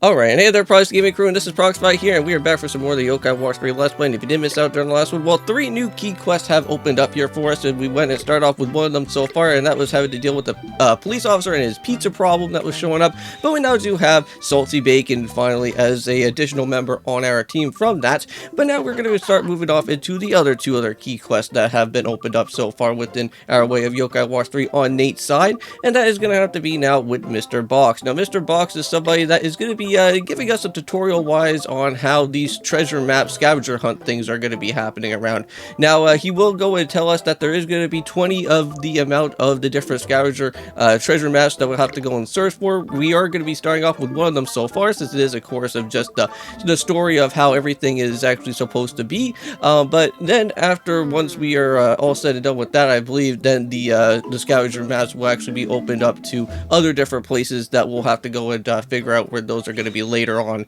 Alright, and hey there, Prox Gaming Crew, and this is Proxify here, and we are back for some more of the Yokai Watch 3 Let's Play. And if you did miss out during the last one, well, 3 new key quests have opened up here for us, and we went and started off with one of them so far, and that was having to deal with the police officer and his pizza problem that was showing up. But we now do have Salty Bacon, finally, as a additional member on our team from that. But now we're going to start moving off into the two other key quests that have been opened up so far within our way of Yokai Watch 3 on Nate's side, and that is going to have to be now with Mr. Box. Now, Mr. Box is somebody that is going to be giving us a tutorial wise on how these treasure map scavenger hunt things are going to be happening around. Now he will go and tell us that there is going to be 20 of the amount of the different scavenger treasure maps that we'll have to go and search for. We are going to be starting off with one of them so far, since it is a course of just the story of how everything is actually supposed to be, but then once we are all said and done with that, I believe then the scavenger maps will actually be opened up to other different places that we'll have to go and figure out where those are going to be later on,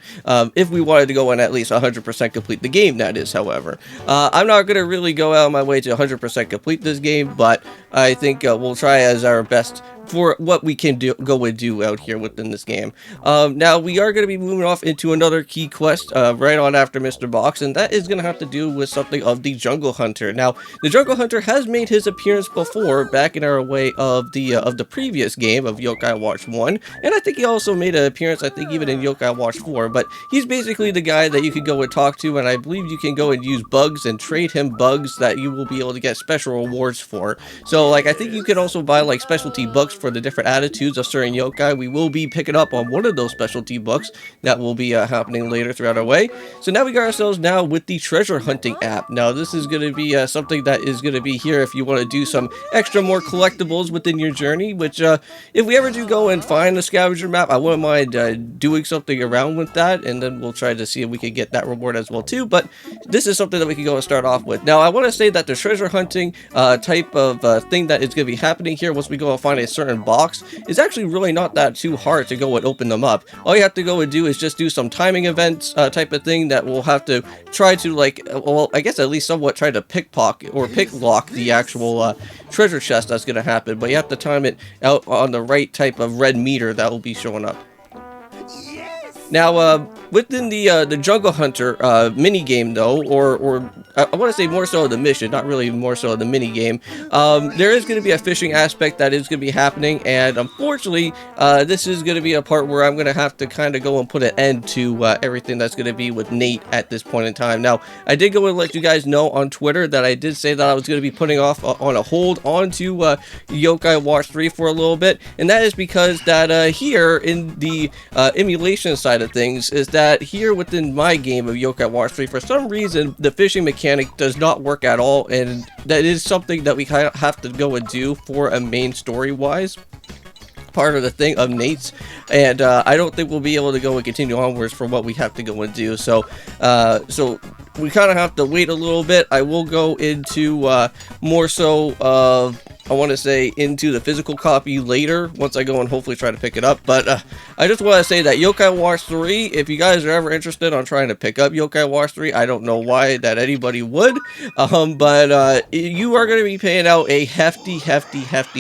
if we wanted to go and at least 100% complete the game, that is. However, I'm not going to really go out of my way to 100% complete this game, but I think we'll try as our best for what we can go and do out here within this game. Now we are going to be moving off into another key quest right on after Mr. Box, and that is going to have to do with something of the Jungle Hunter. Now, the Jungle Hunter has made his appearance before back in our way of the previous game of Yokai Watch 1, and I think he also made an appearance, I think, even in Yokai Watch 4, but he's basically the guy that you can go and talk to, and I believe you can go and use bugs and trade him bugs that you will be able to get special rewards for. So, like, I think you can also buy, like, specialty bugs for the different attitudes of certain yokai. We will be picking up on one of those specialty books that will be happening later throughout our way. So now we got ourselves now with the treasure hunting app. Now this is going to be something that is going to be here if you want to do some extra more collectibles within your journey, which if we ever do go and find the scavenger map, I wouldn't mind doing something around with that, and then we'll try to see if we can get that reward as well too. But this is something that we can go and start off with. Now I want to say that the treasure hunting type of thing that is going to be happening here once we go and find a certain box is actually really not that too hard to go and open them up. All you have to go and do is just do some timing events type of thing that we'll have to try to, like, well, I guess at least somewhat try to pickpocket or picklock the actual treasure chest that's going to happen, but you have to time it out on the right type of red meter that will be showing up. Now, within the Jungle Hunter mini game, though, or I want to say more so the mission, not really more so the mini game, there is going to be a fishing aspect that is going to be happening, and unfortunately, this is going to be a part where I'm going to have to kind of go and put an end to everything that's going to be with Nate at this point in time. Now, I did go and let you guys know on Twitter that I did say that I was going to be putting off on a hold onto Yokai Watch 3 for a little bit, and that is because that here in the emulation side of things is that here within my game of Yokai Watch 3, for some reason the fishing mechanic does not work at all, and that is something that we kind of have to go and do for a main story wise part of the thing of Nate's, and I don't think we'll be able to go and continue onwards for what we have to go and do. So we kind of have to wait a little bit. I will go into more so of, I want to say, into the physical copy later once I go and hopefully try to pick it up. But I just want to say that Yokai Watch 3, if you guys are ever interested on trying to pick up Yokai Watch 3, I don't know why that anybody would, but you are going to be paying out a hefty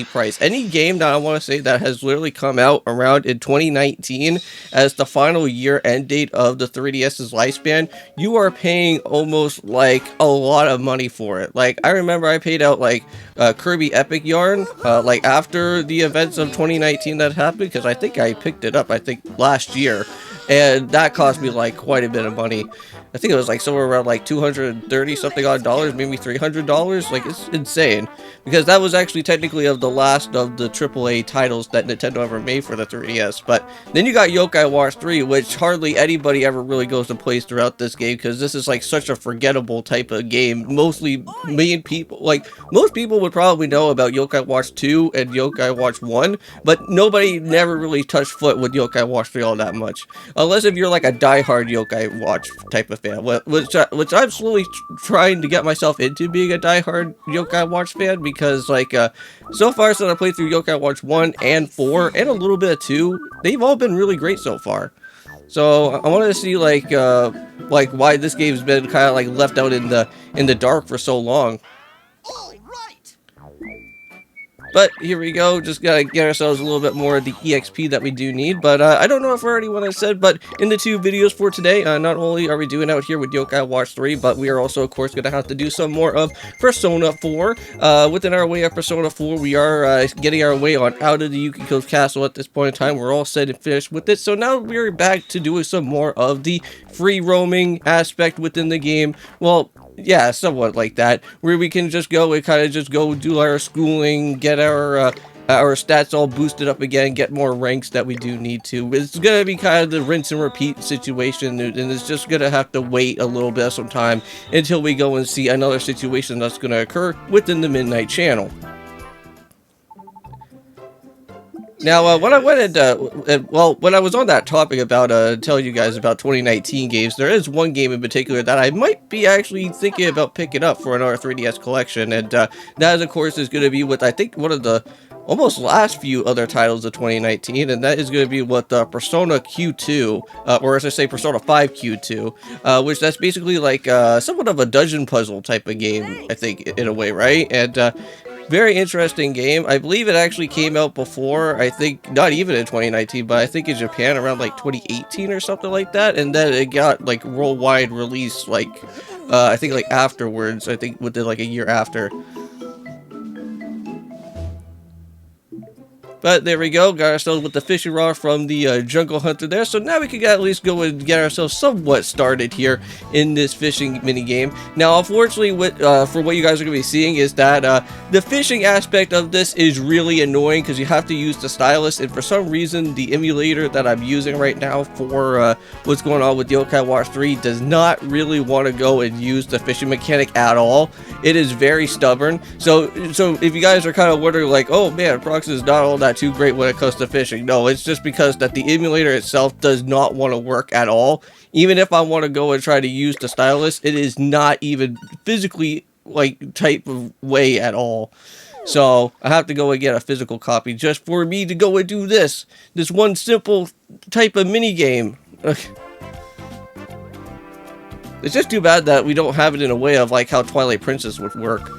price. Any game that I want to say that has literally come out around in 2019 as the final year end date of the 3DS's lifespan, you are paying almost like a lot of money for it. Like, I remember I paid out like Kirby Epic Yarn like after the events of 2019 that happened, because I think I picked it up last year, and that cost me like quite a bit of money. I think it was like somewhere around like 230 something odd dollars, maybe $300. Like, it's insane, because that was actually technically of the last of the AAA titles that Nintendo ever made for the 3DS. But then you got Yokai Watch 3, which hardly anybody ever really goes to play throughout this game, because this is like such a forgettable type of game. Mostly main people, like most people would probably know about Yokai Watch 2 and Yokai Watch 1, but nobody never really touched foot with Yokai Watch 3 all that much, unless if you're like a diehard Yokai Watch type of fan, which I'm slowly trying to get myself into being a diehard Yokai Watch fan, because like so far since I played through Yokai Watch 1 and 4 and a little bit of 2, they've all been really great so far. So I wanted to see like why this game's been kind of like left out in the dark for so long. But here we go, just gotta get ourselves a little bit more of the EXP that we do need. But I don't know if I already what I said, but in the 2 videos for today, not only are we doing out here with Yokai Watch 3, but we are also, of course, gonna have to do some more of Persona 4. Within our way of Persona 4, we are getting our way on out of the Yukiko's castle at this point in time. We're all set and finished with it, so now we're back to doing some more of the free roaming aspect within the game. Well, yeah, somewhat like that, where we can just go and kind of just go do our schooling, get our stats all boosted up again, get more ranks that we do need to. It's gonna be kind of the rinse and repeat situation, and it's just gonna have to wait a little bit of some time until we go and see another situation that's gonna occur within the Midnight Channel. Now, when I went and, well, when I was on that topic about telling you guys about 2019 games, there is one game in particular that I might be actually thinking about picking up for another 3DS collection, and that, of course, is going to be with, I think, one of the almost last few other titles of 2019, and that is going to be with Persona Q2, or as I say, Persona 5 Q2, which that's basically like somewhat of a dungeon puzzle type of game, I think, in a way, right? And very interesting game. I believe it actually came out before, I think, not even in 2019, but I think in Japan around like 2018 or something like that, and then it got like worldwide release like, I think like afterwards, I think within like a year after. But there we go, got ourselves with the fishing rod from the Jungle Hunter there, so now we can at least go and get ourselves somewhat started here in this fishing minigame. Now, unfortunately, for what you guys are going to be seeing is that the fishing aspect of this is really annoying because you have to use the stylus, and for some reason, the emulator that I'm using right now for what's going on with Yokai Watch 3 does not really want to go and use the fishing mechanic at all. It is very stubborn, so if you guys are kind of wondering like, oh man, Prox is not all that too great when it comes to fishing. No, it's just because that the emulator itself does not want to work at all. Even if I want to go and try to use the stylus, it is not even physically like type of way at all. So I have to go and get a physical copy just for me to go and do this one simple type of mini game. It's just too bad that we don't have it in a way of like how Twilight Princess would work.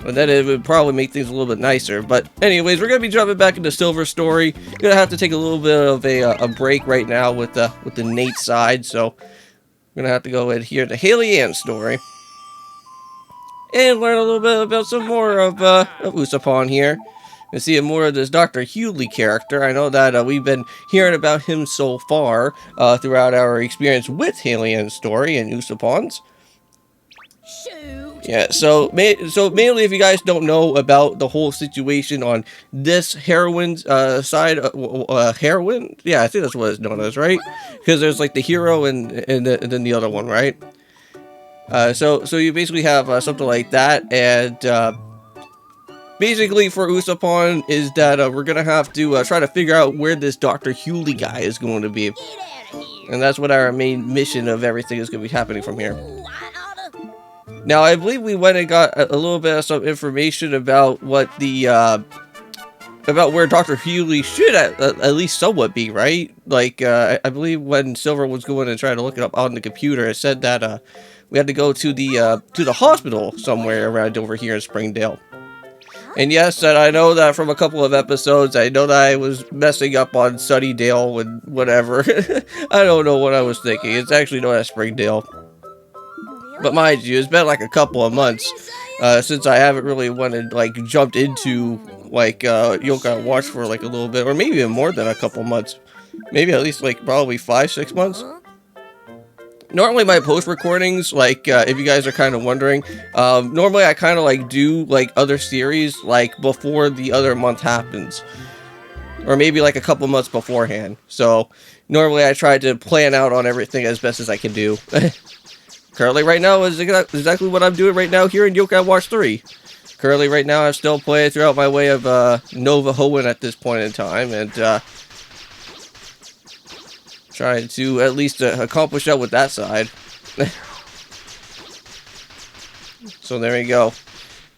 And then it would probably make things a little bit nicer. But anyways, we're going to be jumping back into Silver Story. Going to have to take a little bit of a break right now with the Nate side. So we're going to have to go in here to Hailey Ann's story. And learn a little bit about some more of Usapon here. And see more of this Dr. Hewley character. I know that we've been hearing about him so far throughout our experience with Hailey Ann's story and Usapon's. Yeah, so mainly if you guys don't know about the whole situation on this heroine's side, heroine? Yeah, I think that's what it's known as, right? Because there's like the hero and then the other one, right? So you basically have something like that, and basically for Usapon is that we're going to have to try to figure out where this Dr. Hewley guy is going to be. And that's what our main mission of everything is going to be happening from here. Now, I believe we went and got a little bit of some information about what the, about where Dr. Hewley should at least somewhat be, right? Like, I believe when Silver was going and trying to look it up on the computer, it said that, we had to go to the hospital somewhere around over here in Springdale. And yes, and I know that from a couple of episodes, I know that I was messing up on Sunnydale and whatever. I don't know what I was thinking. It's actually known as Springdale. But mind you, it's been like a couple of months since I haven't really went and like jumped into like Yokai Watch for like a little bit, or maybe even more than a couple months. Maybe at least like probably 5-6 months. Normally my post recordings, like if you guys are kind of wondering, normally I kind of like do like other series like before the other month happens, or maybe like a couple months beforehand. So normally I try to plan out on everything as best as I can do. Currently right now is exactly what I'm doing right now here in Yokai Watch 3. Currently right now I'm still playing throughout my way of Nova Hoenn at this point in time, and trying to at least accomplish that with that side. So there you go.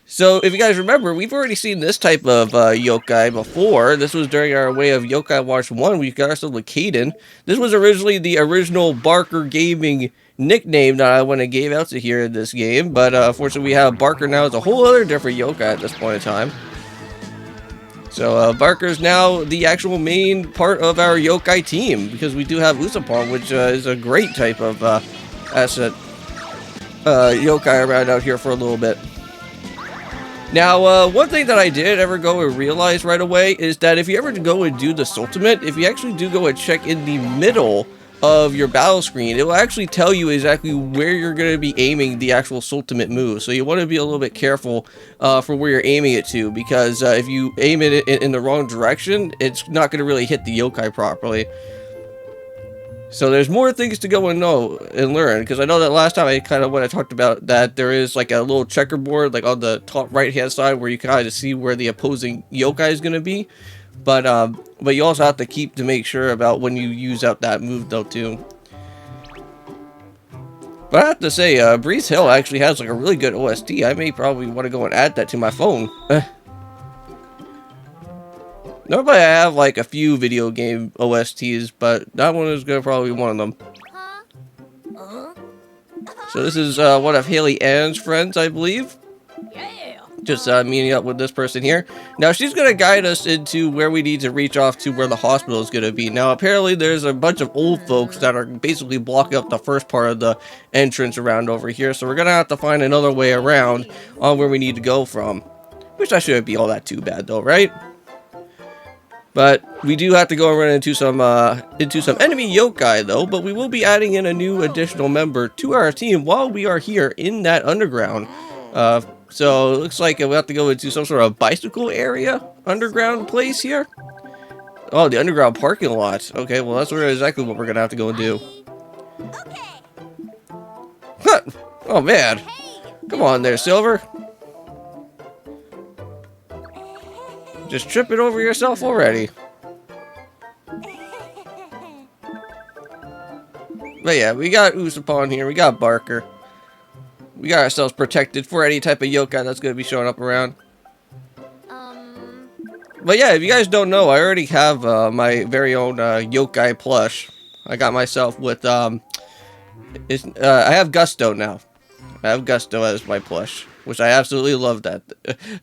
So if you guys remember, we've already seen this type of yokai before. This was during our way of Yokai Watch 1. We got ourselves with Kaden. This was originally the original Barker Gaming nickname that I went and gave out to here in this game. But unfortunately we have Barker now as a whole other different yokai at this point in time. So Barker's now the actual main part of our yokai team, because we do have Usapon, which is a great type of asset yokai around out here for a little bit. Now, one thing that I did ever go and realize right away is that if you ever go and do the ultimate, if you actually do go and check in the middle of your battle screen, it will actually tell you exactly where you're going to be aiming the actual ultimate move. So you want to be a little bit careful for where you're aiming it to, because if you aim it in the wrong direction, it's not going to really hit the yokai properly. So there's more things to go and know and learn, because I know that last time when I talked about that there is like a little checkerboard like on the top right hand side where you can kind of see where the opposing yokai is going to be. But you also have to keep to make sure about when you use out that move though too. But I have to say, Breeze Hill actually has like a really good OST. I may probably want to go and add that to my phone. Normally I have like a few video game OSTs, but that one is gonna probably be one of them. So this is one of Hailey Ann's friends, I believe. Just meeting up with this person here. Now she's going to guide us into where we need to reach off to where the hospital is going to be. Now apparently there's a bunch of old folks that are basically blocking up the first part of the entrance around over here. So we're going to have to find another way around on where we need to go from. Which that shouldn't be all that too bad though, right? But we do have to go and run into some enemy yokai though. But we will be adding in a new additional member to our team while we are here in that underground. So it looks like we'll have to go into some sort of bicycle area, underground place here. Oh, the underground parking lot. Okay, well that's exactly what we're gonna have to go and do. Huh. Oh man, come on there, Silver. Just tripping over yourself already. But yeah, we got Usapon here, we got Barker. We got ourselves protected for any type of yokai that's going to be showing up around. But yeah, if you guys don't know, I already have my very own yokai plush. I got myself with, I have Gusto now. I have Gusto as my plush, which I absolutely love that.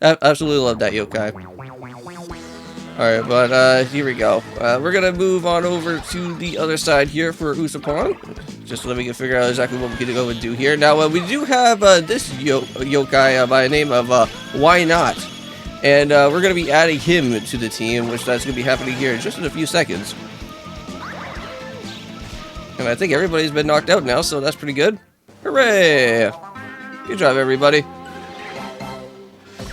I absolutely love that yokai. Alright, but here we go. We're going to move on over to the other side here for Usapon. Just so that we can figure out exactly what we're going to go and do here. Now, we do have this yokai by the name of Why Not? And we're going to be adding him to the team, which that's going to be happening here in just in a few seconds. And I think everybody's been knocked out now, so that's pretty good. Hooray! Good job, everybody.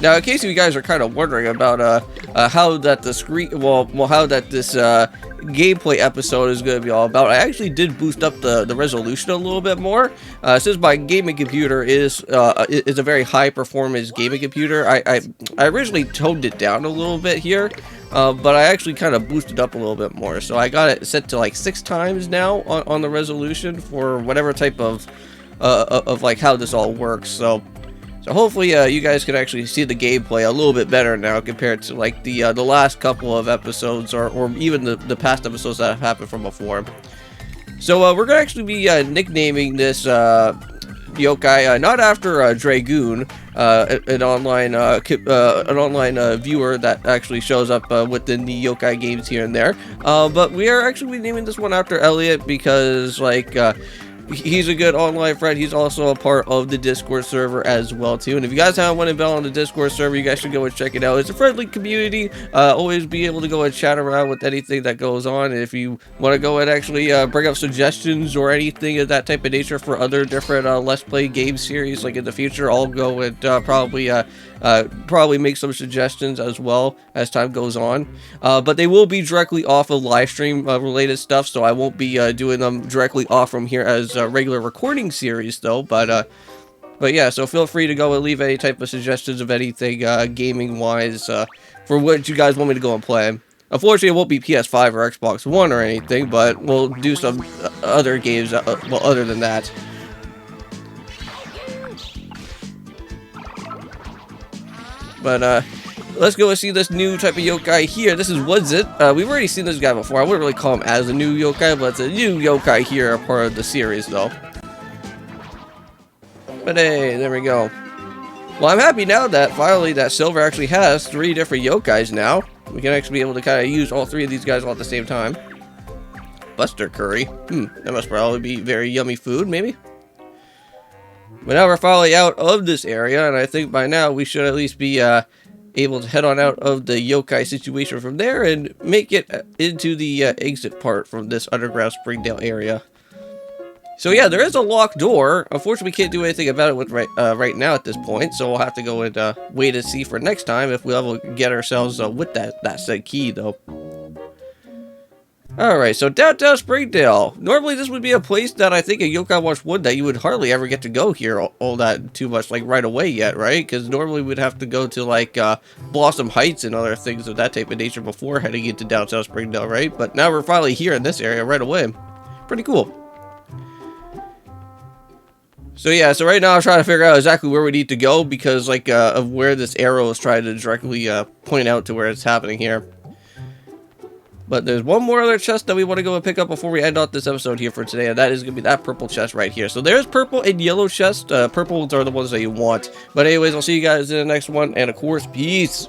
Now, in case you guys are kind of wondering about how that the screen, how that this gameplay episode is going to be all about, I actually did boost up the resolution a little bit more. Since my gaming computer is a very high performance gaming computer, I originally toned it down a little bit here, but I actually kind of boosted up a little bit more. So I got it set to like 6 times now on the resolution for whatever type of like how this all works. So hopefully you guys can actually see the gameplay a little bit better now compared to like the last couple of episodes or even the past episodes that have happened from before. So we're gonna actually be nicknaming this yokai not after Dragoon, an online viewer that actually shows up within the yokai games here and there, but we are actually naming this one after Elliot because like he's a good online friend. He's also a part of the Discord server as well too. And if you guys haven't went and been on the Discord server, you guys should go and check it out. It's a friendly community. Always be able to go and chat around with anything that goes on. And if you want to go and actually bring up suggestions or anything of that type of nature for other different Let's Play game series, like in the future, I'll go and probably make some suggestions as well as time goes on. But they will be directly off of Livestream related stuff, so I won't be doing them directly off from here as regular recording series though. But yeah, so feel free to go and leave any type of suggestions of anything gaming wise for what you guys want me to go and play. Unfortunately, it won't be PS5 or Xbox One or anything, but we'll do some other games well other than that. But let's go and see this new type of yokai here. This is Woodzit. We've already seen this guy before. I wouldn't really call him as a new yokai, but it's a new yokai here, a part of the series though. But hey, there we go. Well, I'm happy now that finally that Silver actually has 3 different yokais now. We can actually be able to kind of use all three of these guys all at the same time. Buster curry. That must probably be very yummy food, maybe? But now we're finally out of this area, and I think by now we should at least be able to head on out of the yokai situation from there and make it into the exit part from this underground Springdale area. So yeah, there is a locked door. Unfortunately, we can't do anything about it with right now at this point, so we'll have to go and wait and see for next time if we'll ever get ourselves with that said key, though. Alright, so downtown Springdale. Normally this would be a place that I think a Yokai Watch would that you would hardly ever get to go here all that too much, like, right away yet, right? Because normally we'd have to go to, like, Blossom Heights and other things of that type of nature before heading into downtown Springdale, right? But now we're finally here in this area right away. Pretty cool. So yeah, so right now I'm trying to figure out exactly where we need to go because, like, of where this arrow is trying to directly point out to where it's happening here. But there's one more other chest that we want to go and pick up before we end off this episode here for today, and that is going to be that purple chest right here. So there's purple and yellow chests. Purple ones are the ones that you want. But anyways, I'll see you guys in the next one, and of course, peace!